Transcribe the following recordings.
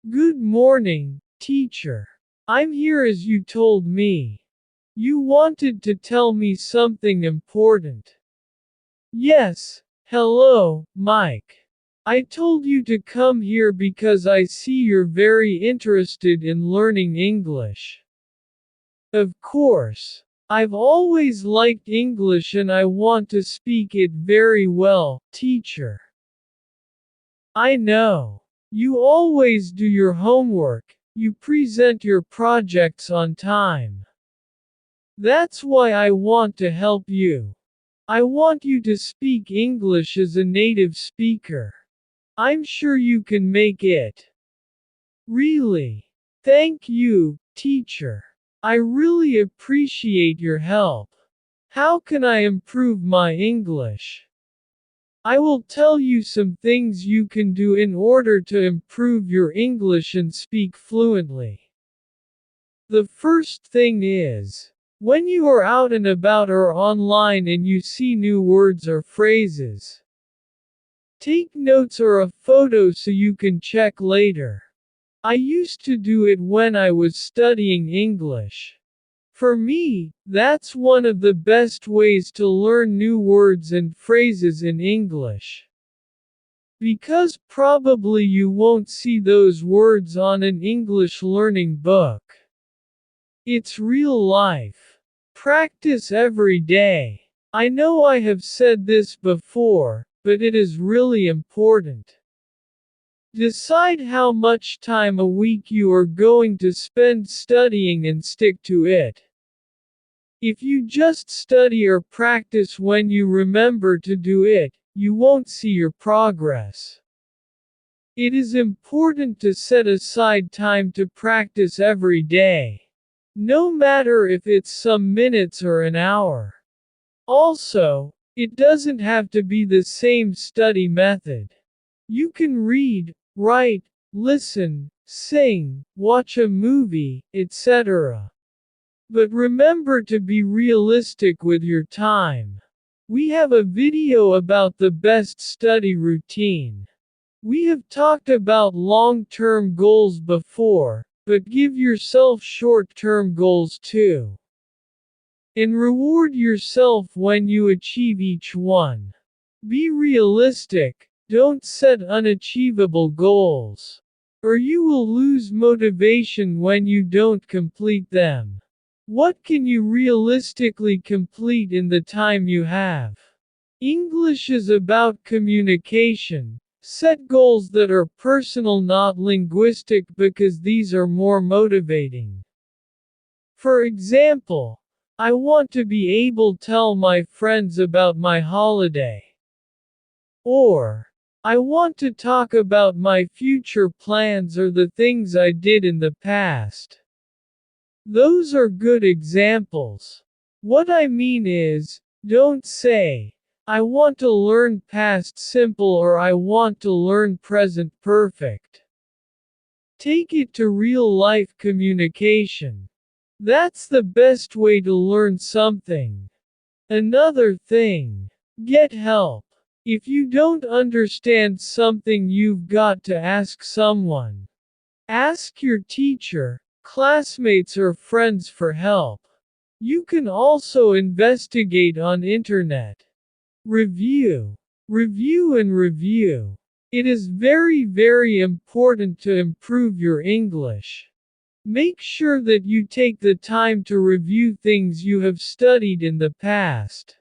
Good morning, teacher. I'm here as you told me. You wanted to tell me something important. Yes, hello, Mike. I told you to come here because I see you're very interested in learning English. Of course. I've always liked English and I want to speak it very well, teacher. I know. You always do your homework, you present your projects on time. That's why I want to help you. I want you to speak English as a native speaker. I'm sure you can make it. Really. Thank you, teacher. I really appreciate your help. How can I improve my English? I will tell you some things you can do in order to improve your English and speak fluently. The first thing is, when you are out and about or online and you see new words or phrases, take notes or a photo so you can check later. I used to do it when I was studying English. For me, that's one of the best ways to learn new words and phrases in English. Because probably you won't see those words on an English learning book. It's real life. Practice every day. I know I have said this before, but it is really important. Decide how much time a week you are going to spend studying and stick to it. If you just study or practice when you remember to do it, you won't see your progress. It is important to set aside time to practice every day. No matter if it's some minutes or an hour. Also, it doesn't have to be the same study method. You can read, write, listen, sing, watch a movie, etc. But remember to be realistic with your time. We have a video about the best study routine. We have talked about long-term goals before, but give yourself short-term goals too. And reward yourself when you achieve each one. Be realistic, don't set unachievable goals. Or you will lose motivation when you don't complete them. What can you realistically complete in the time you have? English is about communication. Set goals that are personal, not linguistic, because these are more motivating. For example, I want to be able to tell my friends about my holiday. Or, I want to talk about my future plans or the things I did in the past. Those are good examples. What I mean is, don't say, I want to learn past simple or I want to learn present perfect. Take it to real life communication. That's the best way to learn something. Another thing. Get help. If you don't understand something, you've got to ask someone. Ask your teacher, classmates or friends for help. You can also investigate on internet. Review. Review and review. It is very important to improve your English. Make sure that you take the time to review things you have studied in the past.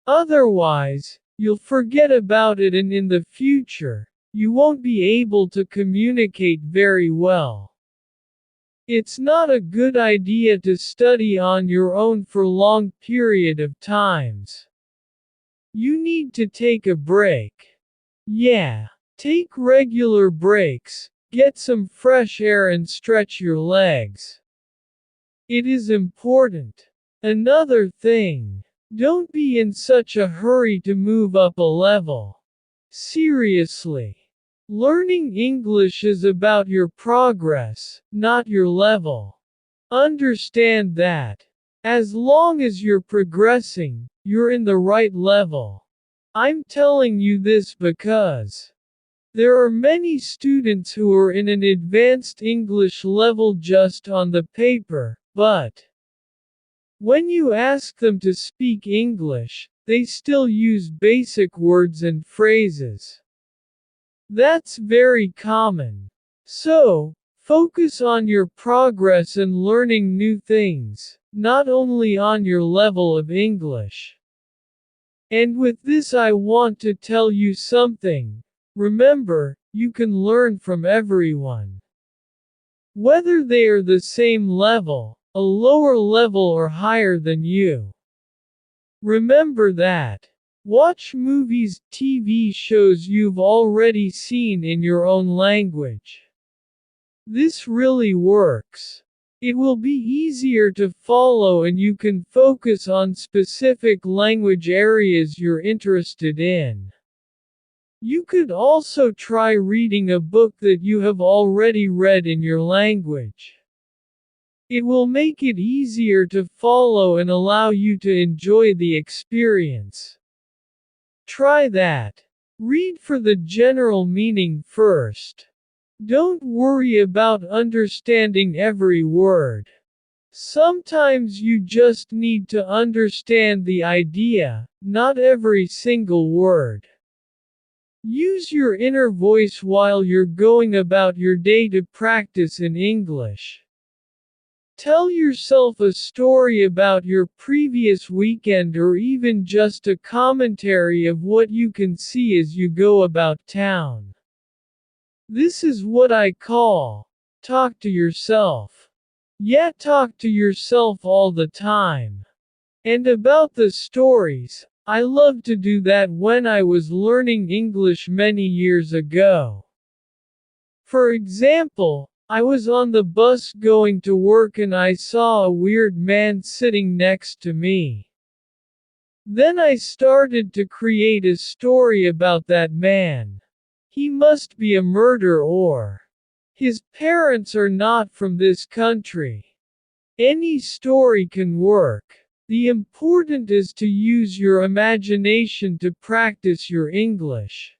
Otherwise, you'll forget about it and in the future, you won't be able to communicate very well. It's not a good idea to study on your own for long period of times. You need to take a break. Yeah, take regular breaks, get some fresh air and stretch your legs. It is important. Another thing. Don't be in such a hurry to move up a level. Seriously. Learning English is about your progress, not your level. Understand that. As long as you're progressing, you're in the right level. I'm telling you this because There are many students who are in an advanced English level just on the paper, but when you ask them to speak English, they still use basic words and phrases. That's very common. So, focus on your progress and learning new things, not only on your level of English. And with this, I want to tell you something. Remember, you can learn from everyone. Whether they are the same level, a lower level, or higher than you. Remember that. Watch movies, TV shows you've already seen in your own language. This really works. It will be easier to follow and you can focus on specific language areas you're interested in. You could also try reading a book that you have already read in your language. It will make it easier to follow and allow you to enjoy the experience. Try that. Read for the general meaning first. Don't worry about understanding every word. Sometimes you just need to understand the idea, not every single word. Use your inner voice while you're going about your day to practice in English. Tell yourself a story about your previous weekend or even just a commentary of what you can see as you go about town. This is what I call talk to yourself. Yeah, talk to yourself all the time. And about the stories, I loved to do that when I was learning English many years ago. For example, I was on the bus going to work and I saw a weird man sitting next to me. Then I started to create a story about that man. He must be a murderer or his parents are not from this country. Any story can work. The important is to use your imagination to practice your English.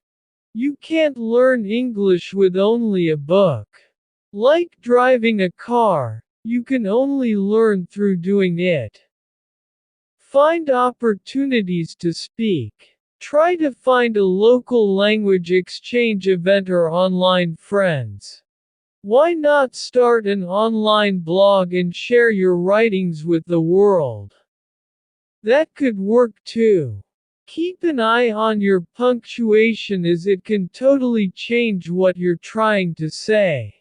You can't learn English with only a book. Like driving a car, you can only learn through doing it. Find opportunities to speak. Try to find a local language exchange event or online friends. Why not start an online blog and share your writings with the world? That could work too. Keep an eye on your punctuation as it can totally change what you're trying to say.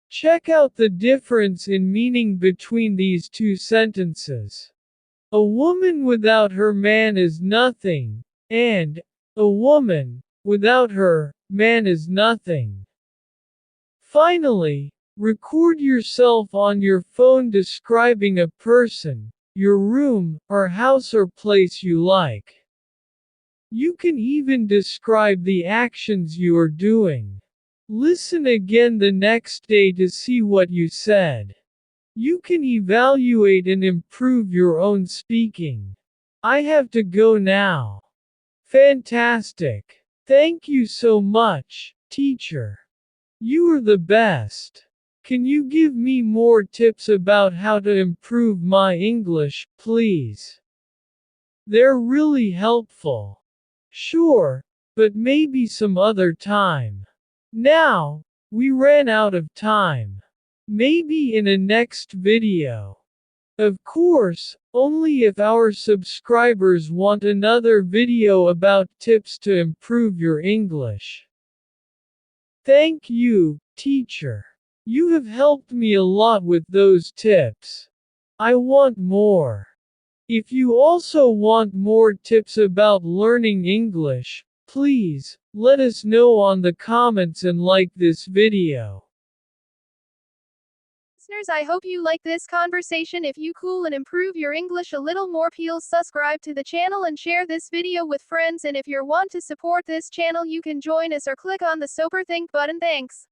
Check out the difference in meaning between these two sentences. A woman without her man is nothing, and a woman without her man is nothing. Finally, record yourself on your phone describing a person, your room, or house or place you like. You can even describe the actions you are doing. Listen again the next day to see what you said. You can evaluate and improve your own speaking. I have to go now. Fantastic. Thank you so much, teacher. You are the best. Can you give me more tips about how to improve my English, please? They're really helpful. Sure, but maybe some other time. Now, we ran out of time. Maybe in a next video. Of course, only if our subscribers want another video about tips to improve your English. Thank you, teacher. You have helped me a lot with those tips. I want more. If you also want more tips about learning English, please, let us know on the comments and like this video. Listeners, I hope you like this conversation. If you cool and improve your English a little more, please subscribe to the channel and share this video with friends. And if you want to support this channel, you can join us or click on the Super Think button. Thanks.